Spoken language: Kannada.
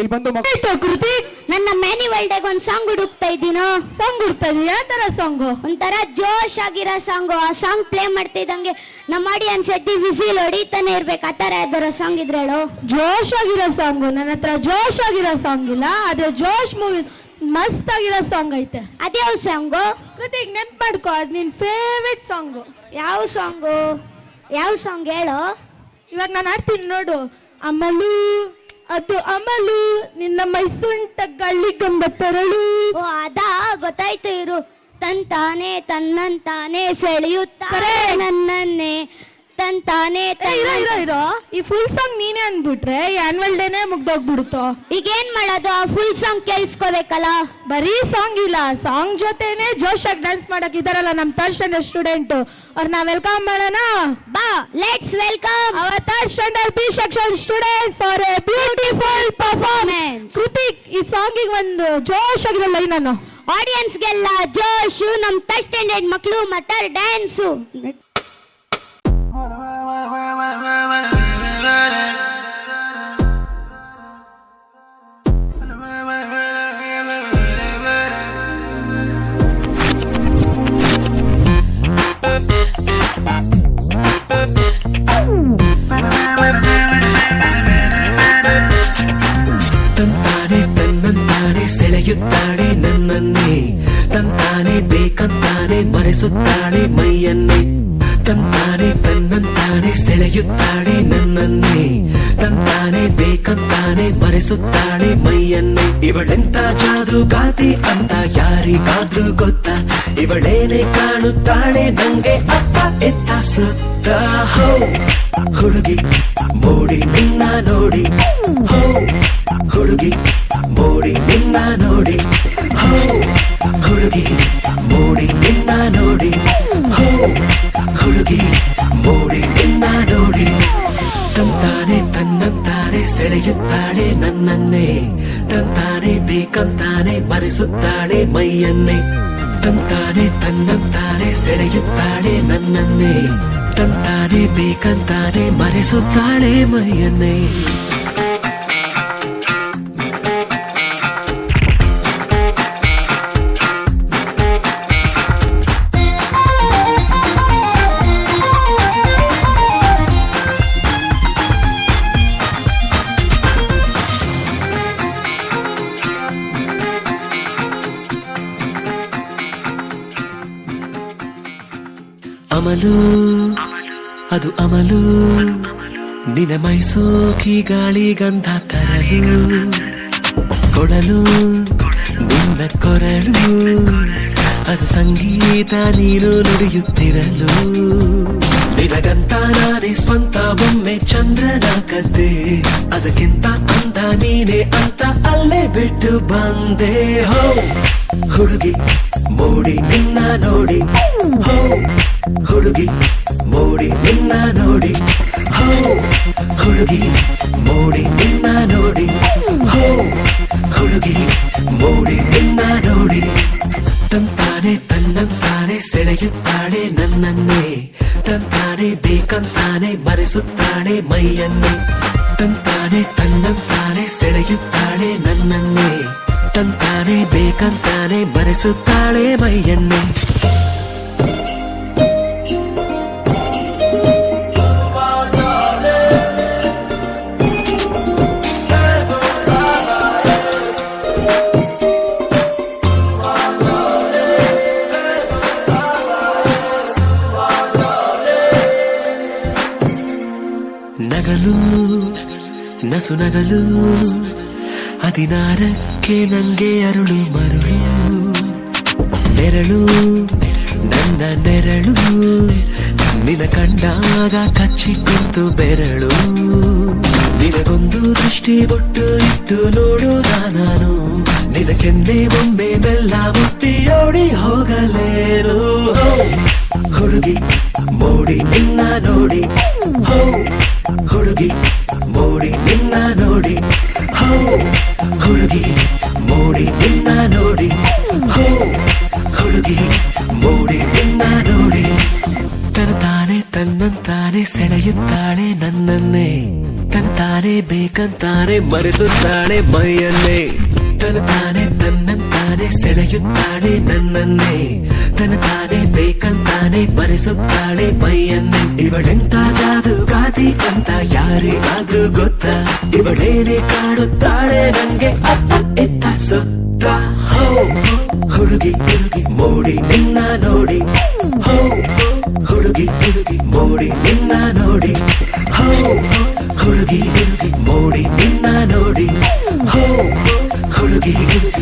ಇಲ್ಲಿ ಬಂದು ಕೃತಿಕ್, ನನ್ನ ಮ್ಯಾನ್ಯುವಲ್ ಡೇಗೆ ಒಂದ್ ಸಾಂಗ್ ಹುಡುಕ್ತಾ ಇದ್ದೀನೋ. ಸಾಂಗ್ ಹುಡ್ತಾ ಇದೀಯ? ಯಾವ ತರ ಸಾಂಗು? ಒಂಥರ ಜೋಶ್ ಆಗಿರೋ ಸಾಂಗು. ಆ ಸಾಂಗ್ ಪ್ಲೇ ಮಾಡ್ತಾ ಇದ್ದಂಗೆ ನಮ್ಮ ಆಡಿಯನ್ಸ್ ಎದ್ದಿ ವಿಸಿಲ್ ಹೊಡಿತಾನೆ ಇರ್ಬೇಕು. ಆ ತರ ಯಾವ್ದಾರ ಸಾಂಗ್ ಇದ್ರೆ ಹೇಳು. ಜೋಶ್ ಆಗಿರೋ ಸಾಂಗು? ನನ್ನ ಹತ್ರ ಜೋಶ್ ಆಗಿರೋ ಸಾಂಗ್ ಇಲ್ಲ. ಅದೇ ಜೋಶ್ ಮೂವಿ ಮಸ್ತ್ ಆಗಿರೋ ಸಾಂಗ್ ಐತೆ. ಅದ್ಯಾವ ಸಾಂಗು? ಕೃತಿಕ್ ನೆನ್ಪ್ ಮಾಡ್ಕೋ, ಅದ್ ನಿನ್ ಫೇವ್ರೆಟ್ ಸಾಂಗು. ಯಾವ ಸಾಂಗು? ಯಾವ ಸಾಂಗ್ ಹೇಳು. ಇವಾಗ ನಾನು ಆಡ್ತೀನಿ ನೋಡು. ಅಮಲು, ಅದು ಅಮಲು, ನಿನ್ನ ಮೈಸುಂಟ ಗಳ್ಳಿಗೊಂಬ ತೆರಳು. ಓ ಅದಾ, ಗೊತ್ತಾಯ್ತು ಇರು. ತಂತಾನೆ ತನ್ನಂತಾನೆ ಸೆಳೆಯುತ್ತಾರೆ ನನ್ನನ್ನೇ, ತಂತಾನೆ ಇರೋ ಈ ಫುಲ್ ಸಾಂಗ್ ನೀನೇ ಅನ್ಬಿಟ್ರೆ ಆನ್ಯುವಲ್ ಡೇನೆ ಮುಗ್ದೋಗ್ಬಿಡುತ್ತೋ. ಈಗ ಏನ್ ಮಾಡೋದು? ಆ ಫುಲ್ ಸಾಂಗ್ ಕೇಳಿಸ್ಕೋಬೇಕಲ್ಲ. ಬರೀ ಸಾಂಗ್ ಇಲ್ಲ, ಸಾಂಗ್ ಜೊತೆನೆ ಜೋಶ್ ಆಗಿ ಡ್ಯಾನ್ಸ್ ಮಾಡಕ್ ಇದಾರಲ್ಲ ನಮ್ ಥರ್ಡ್ ಸ್ಟ್ಯಾಂಡರ್ಡ್ ಸ್ಟೂಡೆಂಟ್, ಅವ್ರನ್ನ ವೆಲ್ಕಮ್ ಮಾಡೋಣ. ಬಾ, let's welcome our third standard B section student for a beautiful performance. Krithik, ಈ ಸಾಂಗಿಗೆ ಒಂದು ಜೋಶ್ ಆಗಿರೋ ಲೈನ್ ಅನ್ನು ಆಡಿಯನ್ಸ್ಗೆಲ್ಲ ಜೋಶು. ನಮ್ ಥರ್ಡ್ ಸ್ಟ್ಯಾಂಡರ್ಡ್ ಮಕ್ಕಳು ಮಟರ್ ಡ್ಯಾನ್ಸು. ತಂತಾನೆ ತನ್ನಂತಾನೆ ಸೆಳೆಯುತ್ತಾಳೆ ನನ್ನನ್ನೇ, ತಂತಾನೆ ಬೇಕಂತಾನೆ ಮರೆಸುತ್ತಾಳೆ ಮೈಯನ್ನೇ. ತಂತಾನೆ ತನ್ನಂತಾನೆ ಸೆಳೆಯುತ್ತಾಳೆ ನನ್ನನ್ನೇ, ತಂತಾನೆ ಬೇಕಂತಾನೆ ಮರೆಸುತ್ತಾಳೆ ಮೈಯನ್ನೇ. ಇವಳೆಂತ ಜಾದುಗಾತಿ ಅಂತ ಯಾರಿಗಾದ್ರೂ ಗೊತ್ತಾ? ಇವಳೇನೆ ಕಾಣುತ್ತಾಳೆ ನಂಗೆ ಅತ್ತ ಎತ್ತ ಸುತ್ತ. ಹೋ ಹುಡುಗಿ ಮೋಡಿ ನಿನ್ನ ನೋಡಿ, ಹೋ ಹುಡುಗಿ ಮೋಡಿ ನಿನ್ನ ನೋಡಿ, ಹೋ ಹುಡುಗಿ ಮೋಡಿ ನಿನ್ನ ನೋಡಿ, ಹೋ ಹುಡುಗಿ ಮೋಡಿ ನಿನ್ನ ನೋಡಿ. ತಂತಾನೆ ತನ್ನಂತಾನೆ ಸೆಳೆಯುತ್ತಾಳೆ ನನ್ನನ್ನೇ, ತಂತಾನೆ ಬೇಕಂತಾನೆ ಮರೆಸುತ್ತಾಳೆ ಮೈಯನ್ನೇ. ತಂತಾನೆ ತನ್ನಂತಾನೆ ಸೆಳೆಯುತ್ತಾಳೆ ನನ್ನನ್ನೇ, ತಂತಾನೆ ಬೇಕಂತಾನೆ ಮರೆಸುತ್ತಾಳೆ ಮೈಯನ್ನೇ. ಅಮಲು, ಅದು ಅಮಲು, ನಿನ ಮೈಸೋಕಿ ಗಾಳಿ ಗಂಧ ತರಲು. ಕೊಳಲು ನಿನ್ನ ಕೊರಳು, ಅದು ಸಂಗೀತ ನೀನು ನುಡಿಯುತ್ತಿರಲು. ನಿನಗಂತ ನಾನೇ ಸ್ವಂತ ಬೊಮ್ಮೆ ಚಂದ್ರನ ಕದ್ದೆ, ಅದಕ್ಕಿಂತ ಅಂದ ನೀನೆ ಅಂತ ಅಲ್ಲೇ ಬಿಟ್ಟು ಬಂದೆ. ಹೋ ಹುಡುಗಿ ಮೋಡಿ ನಿನ್ನ ನೋಡಿ, ಹೋ ಹುಡುಗಿ ಮೋಡಿ ನಿನ್ನ ನೋಡಿ, ಹೋ ಹುಡುಗಿ ಮೋಡಿ ನಿನ್ನ ನೋಡಿ, ಹೋ ಹುಡುಗಿ ಮೋಡಿ ನಿನ್ನ ನೋಡಿ. ತಂತಾನೆ ತನ್ನಂತಾನೆ ಸೆಳೆಯುತ್ತಾಳೆ ನನ್ನನ್ನೇ, ತಂತಾನೆ ಬೇಕಂತಾನೆ ಮರೆಸುತ್ತಾಳೆ ಮೈಯನ್ನೇ. ತಂತಾನೆ ತನ್ನಂತಾನೆ ಸೆಳೆಯುತ್ತಾಳೆ ನನ್ನನ್ನೇ, ತಂತಾನೆ ಬೇಕಂತಾನೆ ಮರೆಸುತ್ತಾಳೆ ಮೈಯನ್ನೇ. ನಗಲು ನಸು ನಗಲು, ಹದಿನಾರಕ್ಕೆ ನಂಗೆ ಅರುಳು ಮರುಳು. ನೆರಳು ನನ್ನ ನೆರಳು, ನಿನ ಕಂಡಾಗ ಕಚ್ಚಿಕೊಂತು ಬೆರಳು. ನಿನಗೊಂದು ದೃಷ್ಟಿ ಬೊಟ್ಟು ಇಟ್ಟು ನೋಡೋದ ನಾನು, ನಿನ ಕೆನ್ನೆ ಒಮ್ಮೆ ಬೆಲ್ಲ ಮುಟ್ಟಿ ಓಡಿ ಹೋಗಲೇನು. ಹುಡುಗಿ ಮೋಡಿ ನಿನ್ನ ನೋಡಿ, ಹೋ ಹುಡುಗಿ ಮೋಡಿ ನಿನ್ನ ನೋಡಿ, ಹೋ ಹುಡುಗಿ ಮೋಡಿ ನಿನ್ನ ನೋಡಿ, ಹೋ ಹುಡುಗಿ ಮೋಡಿ ನಿನ್ನ ನೋಡಿ. ತನ್ನಂತಾನೆ ಸೆಳೆಯುತ್ತಾಳೆ ನನ್ನನ್ನೇ, ತನ್ನ ತಾನೇ ಬೇಕಂತಾನೆ ಮರೆಸುತ್ತಾಳೆ ಮೈಯನ್ನೇ, ತನ್ನ ತಾನೇ ತನ್ನಂತಾನೆ ಸೆಳೆಯುತ್ತಾಳೆ ನನ್ನನ್ನೇ, ತನ್ನ ತಾನೇ ಬೇಕಂತಾನೆ ಮರೆಸುತ್ತಾಳೆ ಮೈಯನ್ನೇ. ಇವಳೆಂತ ಜಾದುಗಾತಿ ಅಂತ ಯಾರಿಗಾದ್ರೂ ಗೊತ್ತಾ? ಇವಳೇನೆ ಕಾಡುತ್ತಾಳೆ ನಂಗೆ ಅಪ್ಪ ಎತ್ತ ಸುತ್ತ. ಹೋ ಹುಡುಗಿ ಹುಡುಗಿ ಮೋಡಿ ನಿನ್ನ ನೋಡಿ, ಹೋ ಹುಡುಗಿ ಹುಡುಗಿ ಮೋಡಿ ನಿನ್ನ ನೋಡಿ, ಹೋ ಹುಡುಗಿ ಹುಡುಗಿ ಮೋಡಿ ನಿನ್ನ ನೋಡಿ, ಹೋ ಹುಡುಗಿ ಹುಡುಗಿ